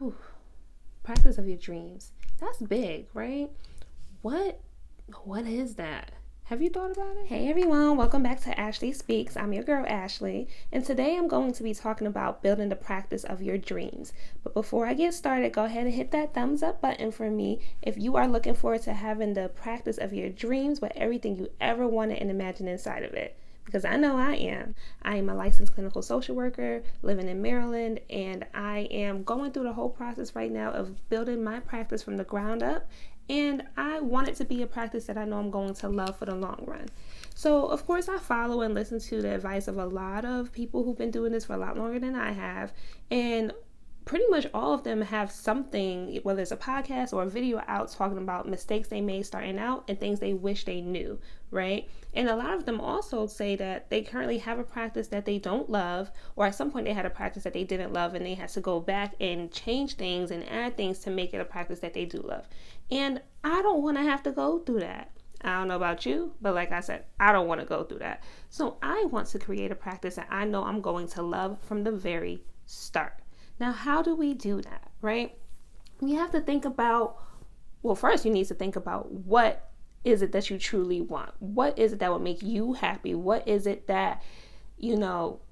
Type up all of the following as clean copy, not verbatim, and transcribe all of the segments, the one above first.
Whew. Practice of your dreams. That's big, right? What what is that? Have you thought about it? Hey everyone, welcome back to Ashley Speaks. I'm your girl Ashley, and today I'm going to be talking about building the practice of your dreams. But before I get started, go ahead and hit that thumbs up button for me if you are looking forward to having the practice of your dreams with everything you ever wanted and imagined inside of it, because I know I am. I am a licensed clinical social worker living in Maryland, and I am going through the whole process right now of building my practice from the ground up. And I want it to be a practice that I know I'm going to love for the long run. So, of course, I follow and listen to the advice of a lot of people who've been doing this for a lot longer than I have. And pretty much all of them have something, whether it's a podcast or a video out talking about mistakes they made starting out and things they wish they knew, right? And a lot of them also say that they currently have a practice that they don't love, or at some point they had a practice that they didn't love and they had to go back and change things and add things to make it a practice that they do love. And I don't want to have to go through that. I don't know about you, but like I said, I don't want to go through that. So I want to create a practice that I know I'm going to love from the very start. Now, how do we do that, right? We have to think about, well, first you need to think about what is it that you truly want? What is it that will make you happy? What is it that,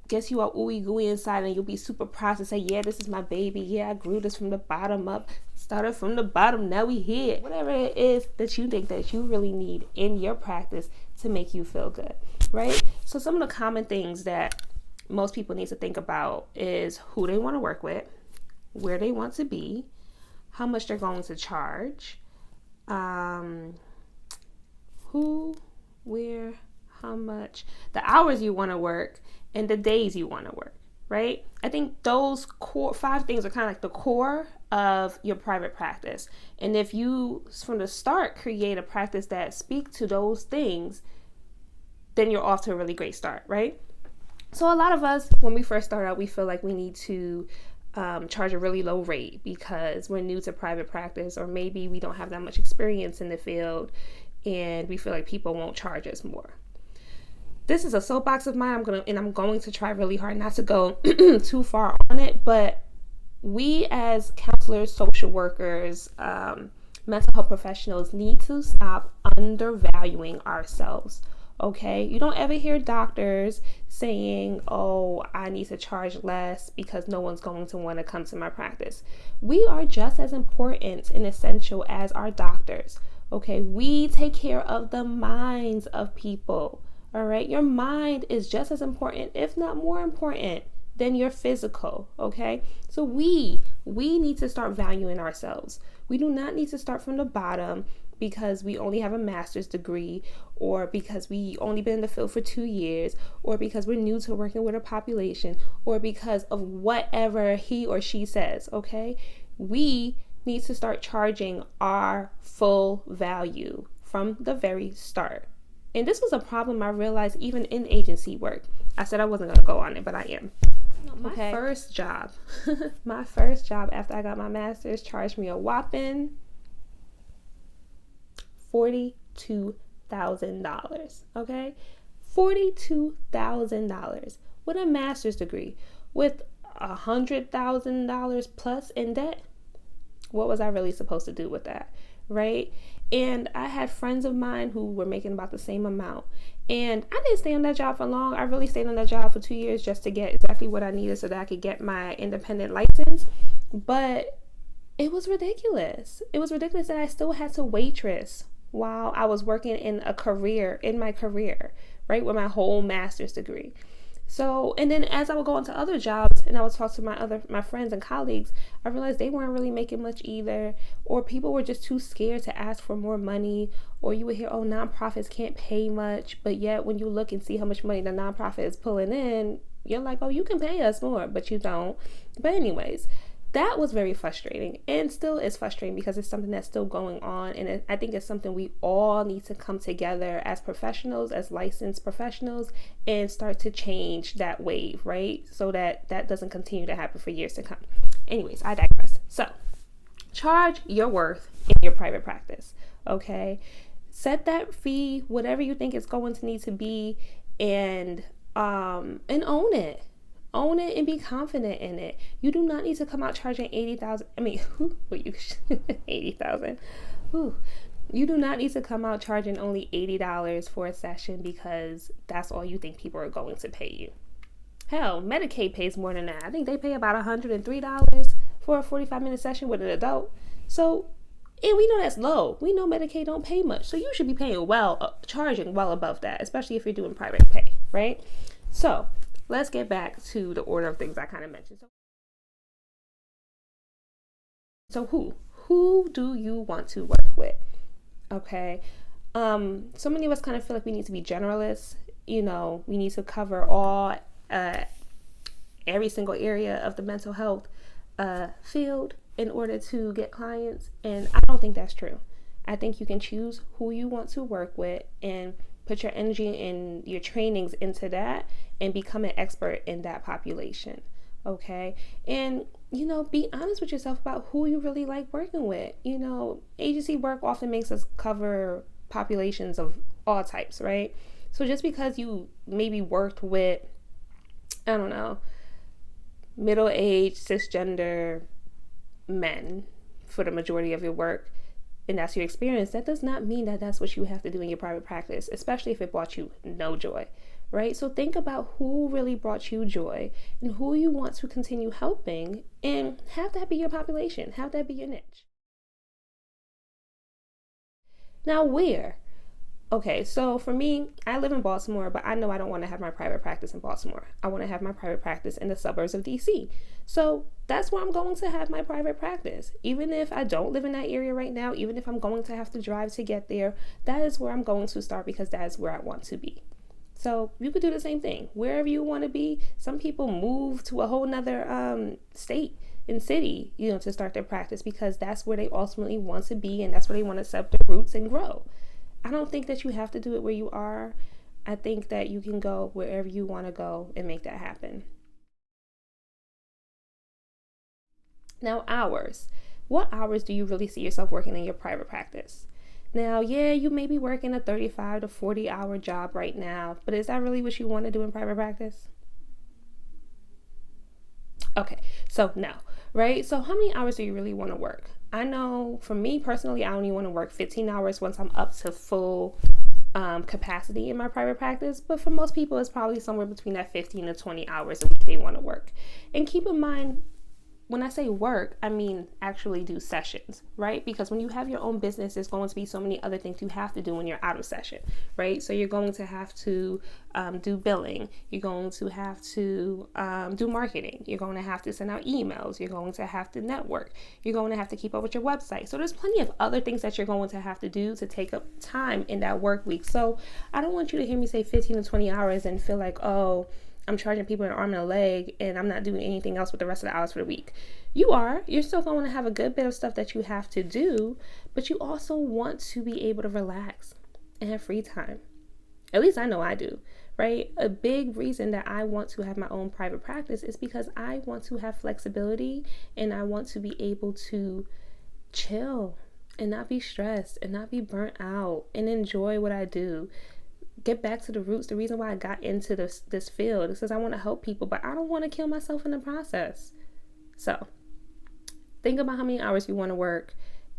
gets you all ooey gooey inside and you'll be super proud to say, yeah, this is my baby. Yeah, I grew this from the bottom up. Started from the bottom, now we here. Whatever it is that you think that you really need in your practice to make you feel good, right? So some of the common things that most people need to think about is who they want to work with, where they want to be, how much they're going to charge, who, where, how much, the hours you want to work, and the days you want to work, right? I think those core 5 things are kind of like the core of your private practice. And if you, from the start, create a practice that speaks to those things, then you're off to a really great start, right? So a lot of us, when we first start out, we feel like we need to charge a really low rate because we're new to private practice, or maybe we don't have that much experience in the field and we feel like people won't charge us more. This is a soapbox of mine. I'm going to try really hard not to go too far on it, but we as counselors, social workers, mental health professionals need to stop undervaluing ourselves. Okay, you don't ever hear doctors saying, oh, I need to charge less because no one's going to want to come to my practice. We are just as important and essential as our doctors. Okay, we take care of the minds of people. All right, your mind is just as important, if not more important, than your physical. Okay, so we need to start valuing ourselves. We do not need to start from the bottom because we only have a master's degree, or because we only been in the field for 2 years, or because we're new to working with a population, or because of whatever he or she says. Okay, we need to start charging our full value from the very start. And this was a problem I realized even in agency work. I said I wasn't going to go on it, but I am. My first job after I got my master's charged me a whopping $42,000. Okay, $42,000 with a master's degree, with $100,000 plus in debt. What was I really supposed to do with that, right? And I had friends of mine who were making about the same amount. And I didn't stay on that job for long. I really stayed on that job for 2 years just to get exactly what I needed so that I could get my independent license. But it was ridiculous. It was ridiculous that I still had to waitress while I was working in my career, right, with my whole master's degree. So, and then as I would go into other jobs and I would talk to my friends and colleagues, I realized they weren't really making much either, or people were just too scared to ask for more money, or you would hear, oh, nonprofits can't pay much, but yet when you look and see how much money the nonprofit is pulling in, you're like, oh, you can pay us more, but you don't. But anyways, that was very frustrating, and still is frustrating because it's something that's still going on. And I think it's something we all need to come together as professionals, as licensed professionals, and start to change that wave, right? So that doesn't continue to happen for years to come. Anyways, I digress. So charge your worth in your private practice. Okay, set that fee, whatever you think it's going to need to be, and own it. Own it and be confident in it. You do not need to come out charging 80,000. I mean, what you 80,000. You do not need to come out charging only $80 for a session because that's all you think people are going to pay you. Hell, Medicaid pays more than that. I think they pay about $103 for a 45-minute session with an adult. So, and we know that's low. We know Medicaid don't pay much. So you should be paying charging well above that, especially if you're doing private pay, right? So let's get back to the order of things I kind of mentioned. So who do you want to work with? Okay. So many of us kind of feel like we need to be generalists. You know, we need to cover every single area of the mental health field in order to get clients. And I don't think that's true. I think you can choose who you want to work with and put your energy and your trainings into that and become an expert in that population. Okay. And, you know, be honest with yourself about who you really like working with. You know, agency work often makes us cover populations of all types, right? So just because you maybe worked with, I don't know, middle-aged, cisgender men for the majority of your work, and that's your experience, that does not mean that that's what you have to do in your private practice, especially if it brought you no joy, right? So think about who really brought you joy and who you want to continue helping, and have that be your population, have that be your niche. Now, where? Okay, so for me, I live in Baltimore, but I know I don't want to have my private practice in Baltimore. I want to have my private practice in the suburbs of DC. So that's where I'm going to have my private practice. Even if I don't live in that area right now, even if I'm going to have to drive to get there, that is where I'm going to start because that is where I want to be. So you could do the same thing wherever you want to be. Some people move to a whole nother state and city, you know, to start their practice because that's where they ultimately want to be and that's where they want to set their roots and grow. I don't think that you have to do it where you are. I think that you can go wherever you want to go and make that happen. Now, hours. What hours do you really see yourself working in your private practice? Now, yeah, you may be working a 35 to 40 hour job right now, but is that really what you want to do in private practice? Okay, so no, right? So how many hours do you really want to work? I know for me personally, I only want to work 15 hours once I'm up to full capacity in my private practice. But for most people, it's probably somewhere between that 15 to 20 hours a week they want to work. And keep in mind, when I say work, I mean actually do sessions, right? Because when you have your own business, there's going to be so many other things you have to do when you're out of session, right? So you're going to have to do billing. You're going to have to do marketing. You're going to have to send out emails. You're going to have to network. You're going to have to keep up with your website. So there's plenty of other things that you're going to have to do to take up time in that work week. So I don't want you to hear me say 15 to 20 hours and feel like, oh, I'm charging people an arm and a leg and I'm not doing anything else with the rest of the hours for the week. You're still going to have a good bit of stuff that you have to do, but you also want to be able to relax and have free time. At least I know I do, right? A big reason that I want to have my own private practice is because I want to have flexibility and I want to be able to chill and not be stressed and not be burnt out and enjoy what I do. Get back to the roots. The reason why I got into this field is because I want to help people, but I don't want to kill myself in the process. So think about how many hours you want to work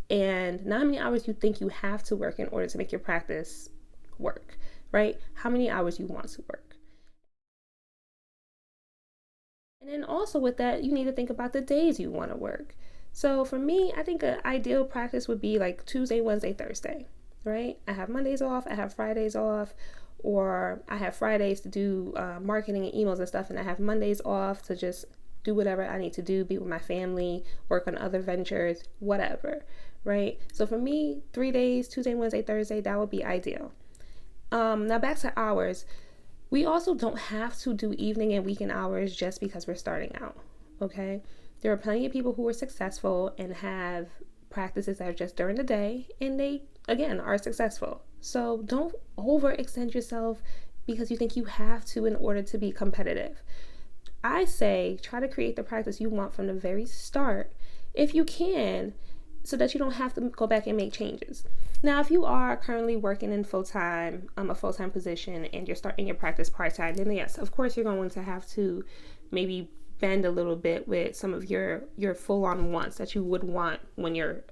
and not how many hours you think you have to work in order to make your practice work, right? How many hours you want to work. And then also with that, you need to think about the days you want to work. So for me, I think an ideal practice would be like Tuesday, Wednesday, Thursday. Right? I have Mondays off, I have Fridays off, or I have Fridays to do marketing and emails and stuff, and I have Mondays off to just do whatever I need to do, be with my family, work on other ventures, whatever, right? So for me, 3 days, Tuesday, Wednesday, Thursday, that would be ideal. Now back to hours. We also don't have to do evening and weekend hours just because we're starting out, okay? There are plenty of people who are successful and have practices that are just during the day, and they again are successful. So don't overextend yourself because you think you have to in order to be competitive. I say try to create the practice you want from the very start if you can, so that you don't have to go back and make changes. Now, if you are currently working in a full-time position and you're starting your practice part-time, then yes, of course you're going to have to maybe bend a little bit with some of your full-on wants that you would want when you're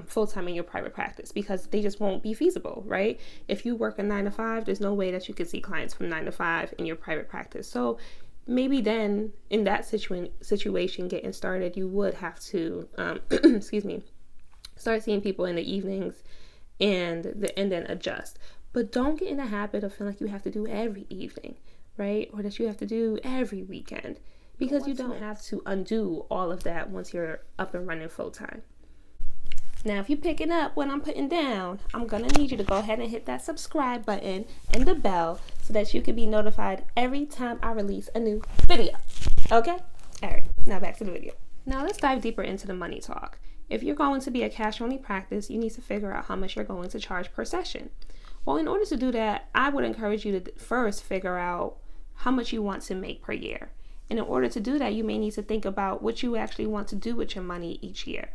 full-time in your private practice, because they just won't be feasible, right? If you work a 9 to 5, there's no way that you can see clients from 9 to 5 in your private practice. So maybe then in that situation getting started, you would have to excuse me, start seeing people in the evenings and then adjust. But don't get in the habit of feeling like you have to do every evening, right? Or that you have to do every weekend, because you don't have to undo all of that once you're up and running full time. Now, if you're picking up what I'm putting down, I'm going to need you to go ahead and hit that subscribe button and the bell so that you can be notified every time I release a new video. Okay? All right, now back to the video. Now let's dive deeper into the money talk. If you're going to be a cash-only practice, you need to figure out how much you're going to charge per session. Well, in order to do that, I would encourage you to first figure out how much you want to make per year. And in order to do that, you may need to think about what you actually want to do with your money each year.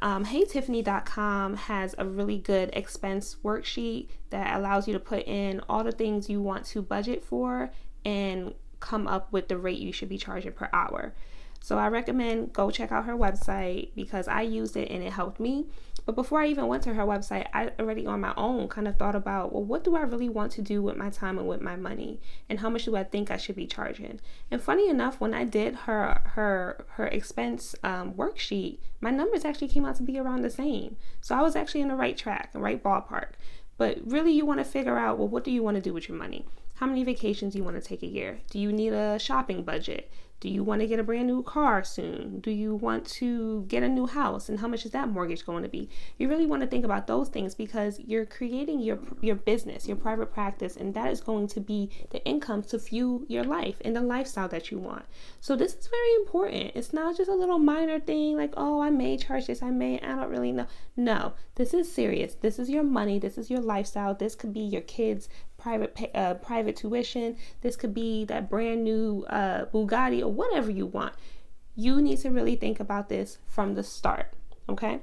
HeyTiffany.com has a really good expense worksheet that allows you to put in all the things you want to budget for and come up with the rate you should be charging per hour. So I recommend go check out her website, because I used it and it helped me. But before I even went to her website, I already on my own kind of thought about, well, what do I really want to do with my time and with my money? And how much do I think I should be charging? And funny enough, when I did her expense worksheet, my numbers actually came out to be around the same. So I was actually in the right track, the right ballpark. But really, you want to figure out, well, what do you want to do with your money? How many vacations do you want to take a year? Do you need a shopping budget? Do you want to get a brand new car soon? Do you want to get a new house? And how much is that mortgage going to be? You really want to think about those things, because you're creating your business, your private practice, and that is going to be the income to fuel your life and the lifestyle that you want. So this is very important. It's not just a little minor thing like, oh, I may charge this, I don't really know. No, this is serious. This is your money. This is your lifestyle. This could be your kids' private tuition. This could be that brand new Bugatti or whatever you want. You need to really think about this from the start, okay?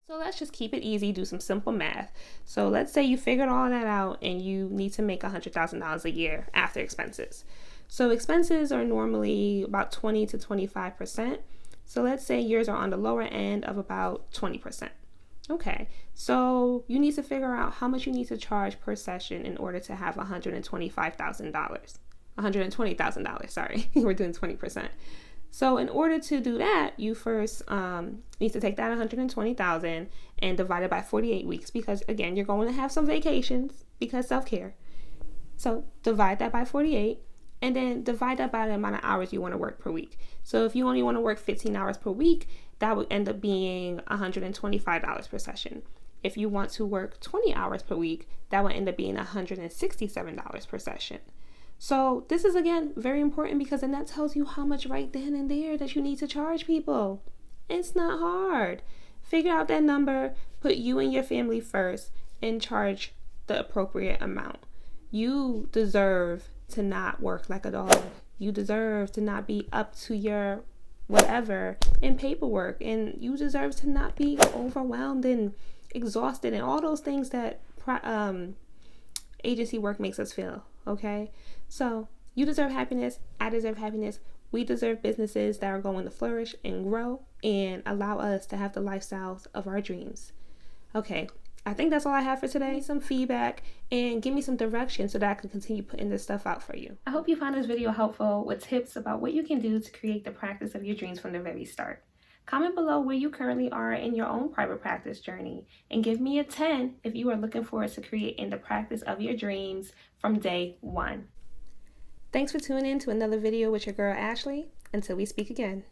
So let's just keep it easy, do some simple math. So let's say you figured all that out and you need to make $100,000 a year after expenses. So expenses are normally about 20 to 25%. So let's say yours are on the lower end of about 20%. Okay, so you need to figure out how much you need to charge per session in order to have $120,000, sorry, we're doing 20%. So in order to do that, you first need to take that $120,000 and divide it by 48 weeks, because again, you're going to have some vacations because self-care. So divide that by 48. And then divide that by the amount of hours you want to work per week. So if you only want to work 15 hours per week, that would end up being $125 per session. If you want to work 20 hours per week, that would end up being $167 per session. So this is, again, very important, because then that tells you how much right then and there that you need to charge people. It's not hard. Figure out that number, put you and your family first, and charge the appropriate amount. You deserve to not work like a dog. You deserve to not be up to your whatever in paperwork, and you deserve to not be overwhelmed and exhausted and all those things that agency work makes us feel. Okay, so you deserve happiness. I deserve happiness. We deserve businesses that are going to flourish and grow and allow us to have the lifestyles of our dreams. Okay, I think that's all I have for today. Some feedback and give me some direction so that I can continue putting this stuff out for you. I hope you found this video helpful with tips about what you can do to create the practice of your dreams from the very start. Comment below where you currently are in your own private practice journey, and give me a 10 if you are looking forward to creating the practice of your dreams from day one. Thanks for tuning in to another video with your girl Ashley. Until we speak again.